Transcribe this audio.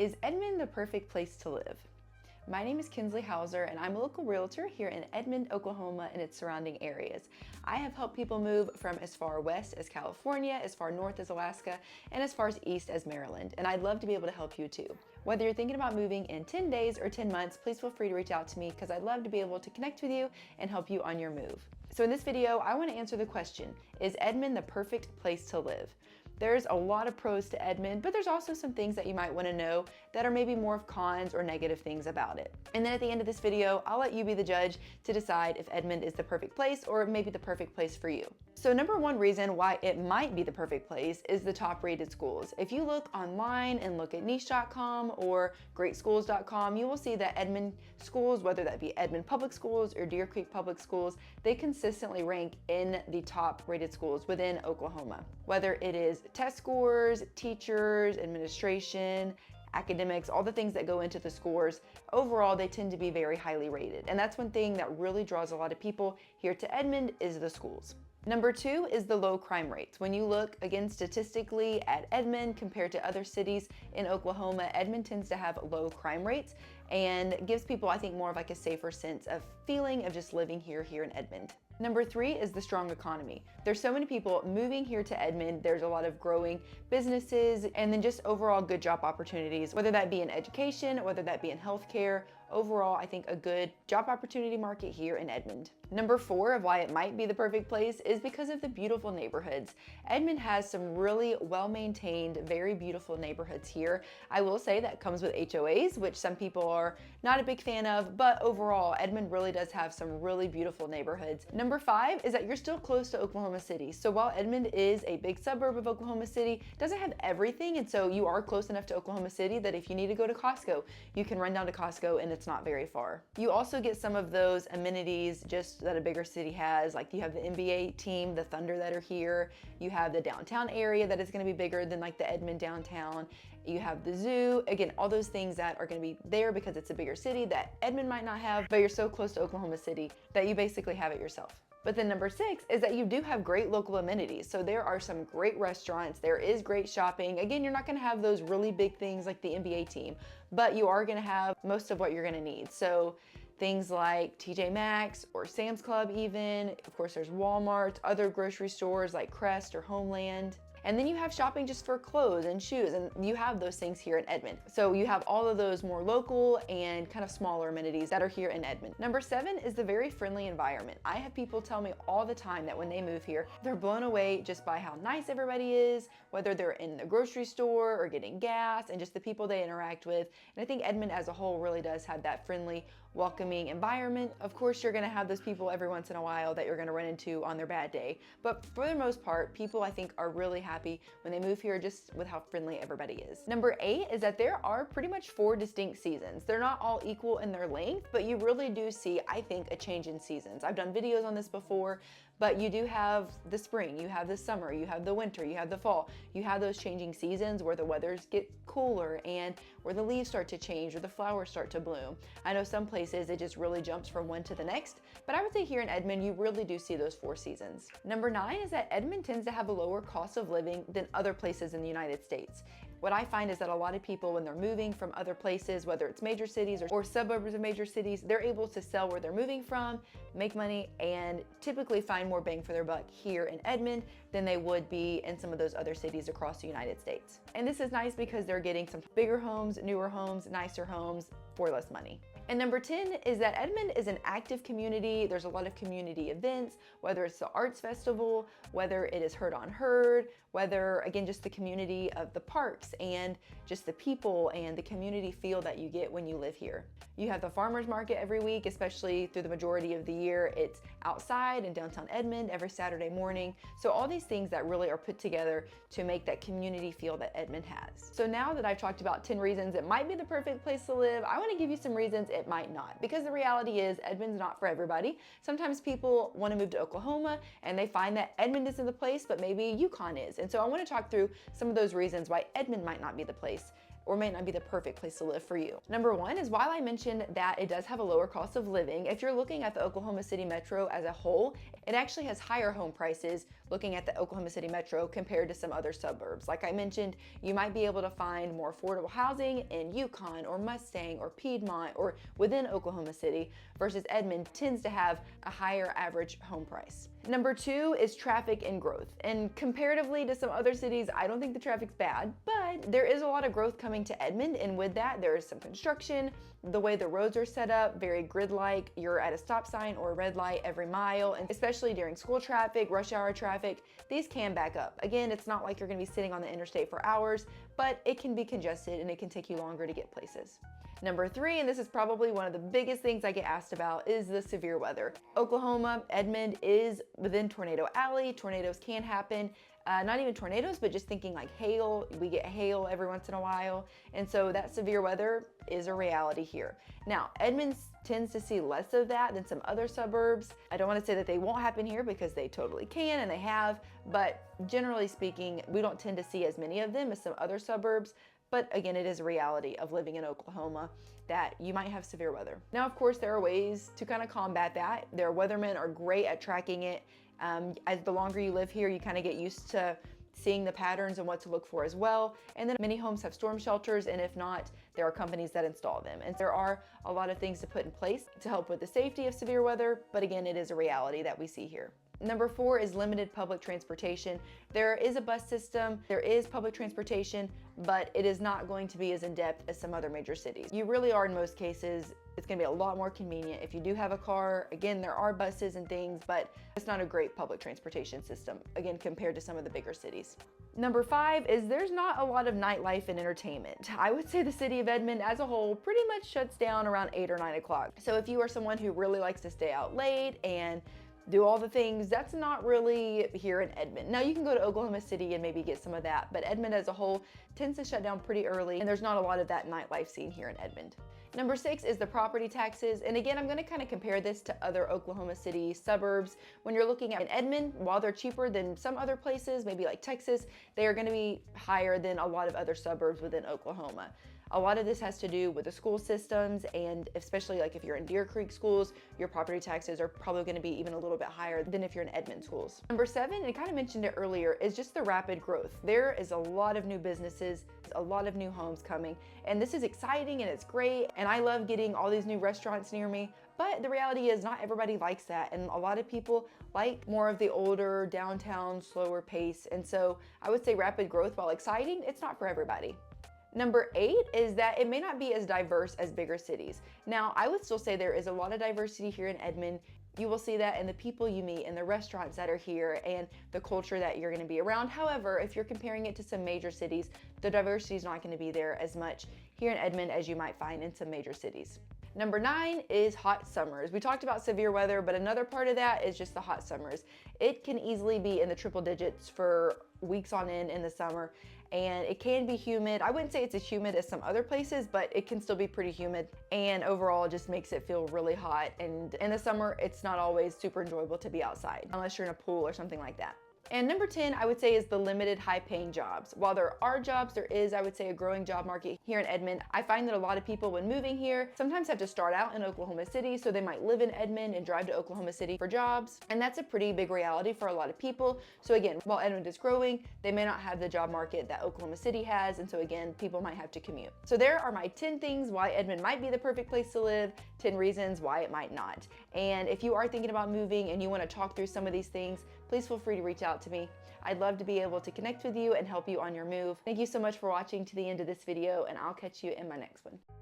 Is Edmond the perfect place to live? My name is Kinsley and I'm a local realtor here in Edmond, Oklahoma and its surrounding areas. I have helped people move from as far west as California, as far north as Alaska, and as far as east as Maryland, and I'd love to be able to help you too. Whether you're thinking about moving in 10 days or 10 months, please feel free to reach out to me because I'd love to be able to connect with you and help you on your move. So in this video, I want to answer the question, is Edmond the perfect place to live? There's a lot of pros to Edmond, but there's also some things that you might want to know that are maybe more of cons or negative things about it. And then at the end of this video, I'll let you be the judge to decide if Edmond is the perfect place or maybe the perfect place for you. So number one reason why it might be the perfect place is the top rated schools. If you look online and look at niche.com or greatschools.com, you will see that Edmond schools, whether that be Edmond Public Schools or Deer Creek Public Schools, they consistently rank in the top rated schools within Oklahoma. Whether it is test scores, teachers, administration, academics, all the things that go into the scores, overall they tend to be very highly rated. And that's one thing that really draws a lot of people here to Edmond is the schools. Number two is the low crime rates. When you look again statistically at Edmond compared to other cities in Oklahoma, Edmond tends to have low crime rates and gives people, I think, more of like a safer sense of feeling of just living here in Edmond. Number three is the strong economy. There's so many people moving here to Edmond. There's a lot of growing businesses and then just overall good job opportunities, whether that be in education, whether that be in healthcare. Overall, I think a good job opportunity market here in Edmond. Number four of why it might be the perfect place is because of the beautiful neighborhoods. Edmond has some really well-maintained, very beautiful neighborhoods here. I will say that comes with HOAs, which some people are not a big fan of, but overall, Edmond really does have some really beautiful neighborhoods. Number five is that you're still close to Oklahoma City. So while Edmond is a big suburb of Oklahoma City, it doesn't have everything, and so you are close enough to Oklahoma City that if you need to go to Costco, you can run down to Costco and it's not very far. You also get some of those amenities just that a bigger city has, like you have the NBA team, the Thunder that are here. You have the downtown area that is going to be bigger than like the Edmond downtown. You have the zoo. Again, all those things that are going to be there because it's a bigger city that Edmond might not have, but you're so close to Oklahoma City that you basically have it yourself. But then number six is that you do have great local amenities. So there are some great restaurants, there is great shopping. Again, you're not gonna have those really big things like the NBA team, but you are gonna have most of what you're gonna need. So things like TJ Maxx or Sam's Club even. Of course, there's Walmart, other grocery stores like Crest or Homeland. And then you have shopping just for clothes and shoes, and you have those things here in Edmond. So you have all of those more local and kind of smaller amenities that are here in Edmond. Number seven is the very friendly environment. I have people tell me all the time that when they move here, they're blown away just by how nice everybody is, whether they're in the grocery store or getting gas and just the people they interact with. And I think Edmond as a whole really does have that friendly, welcoming environment. Of course, you're gonna have those people every once in a while that you're gonna run into on their bad day. But for the most part, people I think are really happy when they move here just with how friendly everybody is. Number eight is that there are pretty much four distinct seasons. They're not all equal in their length, but you really do see, I think, a change in seasons. I've done videos on this before, but you do have the spring, you have the summer, you have the winter, you have the fall. You have those changing seasons where the weathers get cooler and where the leaves start to change or the flowers start to bloom. I know some places it just really jumps from one to the next, but I would say here in Edmond, you really do see those four seasons. Number nine is that Edmond tends to have a lower cost of living than other places in the United States. What I find is that a lot of people, when they're moving from other places, whether it's major cities or suburbs of major cities, they're able to sell where they're moving from, make money, and typically find more bang for their buck here in Edmond than they would be in some of those other cities across the United States. And this is nice because they're getting some bigger homes, newer homes, nicer homes for less money. And number 10 is that Edmond is an active community. There's a lot of community events, whether it's the arts festival, whether it is Heard on Heard, whether, again, just the community of the parks and just the people and the community feel that you get when you live here. You have the farmers market every week, especially through the majority of the year. It's outside in downtown Edmond every Saturday morning. So all these things that really are put together to make that community feel that Edmond has. So now that I've talked about 10 reasons it might be the perfect place to live, I want to give you some reasons it might not, because the reality is Edmond's not for everybody. Sometimes people want to move to Oklahoma and they find that Edmond isn't the place, but maybe Yukon is. And so I want to talk through some of those reasons why Edmond might not be the place. or may not be the perfect place to live for you. Number one is, while I mentioned that it does have a lower cost of living, if you're looking at the Oklahoma City Metro as a whole, it actually has higher home prices looking at the Oklahoma City Metro compared to some other suburbs. Like I mentioned, you might be able to find more affordable housing in Yukon or Mustang or Piedmont or within Oklahoma City, versus Edmond tends to have a higher average home price. Number two is traffic and growth. And comparatively to some other cities, I don't think the traffic's bad, but there is a lot of growth coming to Edmond, and with that, there is some construction. The way the roads are set up, very grid-like. You're at a stop sign or a red light every mile, and especially during school traffic, rush hour traffic, these can back up. Again, it's not like you're gonna be sitting on the interstate for hours, but it can be congested and it can take you longer to get places. Number three, and this is probably one of the biggest things I get asked about, is the severe weather. Oklahoma, Edmond is within Tornado Alley. Tornadoes can happen. Not even tornadoes, but just thinking like hail. We get hail every once in a while. And so that severe weather is a reality here. Now, Edmond tends to see less of that than some other suburbs. I don't want to say that they won't happen here, because they totally can and they have, but generally speaking, we don't tend to see as many of them as some other suburbs. But again, it is a reality of living in Oklahoma that you might have severe weather. Now, of course, there are ways to kind of combat that. Their weathermen are great at tracking it. As the longer you live here, you kind of get used to seeing the patterns and what to look for as well. And then many homes have storm shelters, and if not, there are companies that install them. And there are a lot of things to put in place to help with the safety of severe weather, but again, it is a reality that we see here. Number four is limited public transportation. There is a bus system, there is public transportation, but it is not going to be as in-depth as some other major cities. You really are, in most cases, it's gonna be a lot more convenient if you do have a car. Again, there are buses and things, but it's not a great public transportation system, again, compared to some of the bigger cities. Number five is there's not a lot of nightlife and entertainment. I would say the city of Edmond as a whole pretty much shuts down around 8 or 9 o'clock. So if you are someone who really likes to stay out late and do all the things, that's not really here in Edmond. Now, you can go to Oklahoma City and maybe get some of that, but Edmond as a whole tends to shut down pretty early, and there's not a lot of that nightlife scene here in Edmond. Number six is the property taxes. And again, I'm gonna kind of compare this to other Oklahoma City suburbs. When you're looking at Edmond, while they're cheaper than some other places, maybe like Texas, they are gonna be higher than a lot of other suburbs within Oklahoma. A lot of this has to do with the school systems, and especially like if you're in Deer Creek schools, your property taxes are probably gonna be even a little bit higher than if you're in Edmond schools. Number seven, and I kind of mentioned it earlier, is just the rapid growth. There is a lot of new businesses, a lot of new homes coming, and this is exciting and it's great, and I love getting all these new restaurants near me, but the reality is not everybody likes that, and a lot of people like more of the older, downtown, slower pace, and so I would say rapid growth, while exciting, it's not for everybody. Number eight is that it may not be as diverse as bigger cities. Now, I would still say there is a lot of diversity here in Edmond. You will see that in the people you meet, in the restaurants that are here, and the culture that you're gonna be around. However, if you're comparing it to some major cities, the diversity is not gonna be there as much here in Edmond as you might find in some major cities. Number nine is hot summers. We talked about severe weather, but another part of that is just the hot summers. It can easily be in the triple digits for weeks on end in the summer, and it can be humid. I wouldn't say it's as humid as some other places, but it can still be pretty humid, and overall it just makes it feel really hot, and in the summer it's not always super enjoyable to be outside unless you're in a pool or something like that. And number 10, I would say, is the limited high-paying jobs. While there are jobs, there is, I would say, a growing job market here in Edmond. I find that a lot of people, when moving here, sometimes have to start out in Oklahoma City, so they might live in Edmond and drive to Oklahoma City for jobs, and that's a pretty big reality for a lot of people. So again, while Edmond is growing, they may not have the job market that Oklahoma City has, and so again, people might have to commute. So there are my 10 things why Edmond might be the perfect place to live, 10 reasons why it might not. And if you are thinking about moving and you want to talk through some of these things, please feel free to reach out to me. I'd love to be able to connect with you and help you on your move. Thank you so much for watching to the end of this video, and I'll catch you in my next one.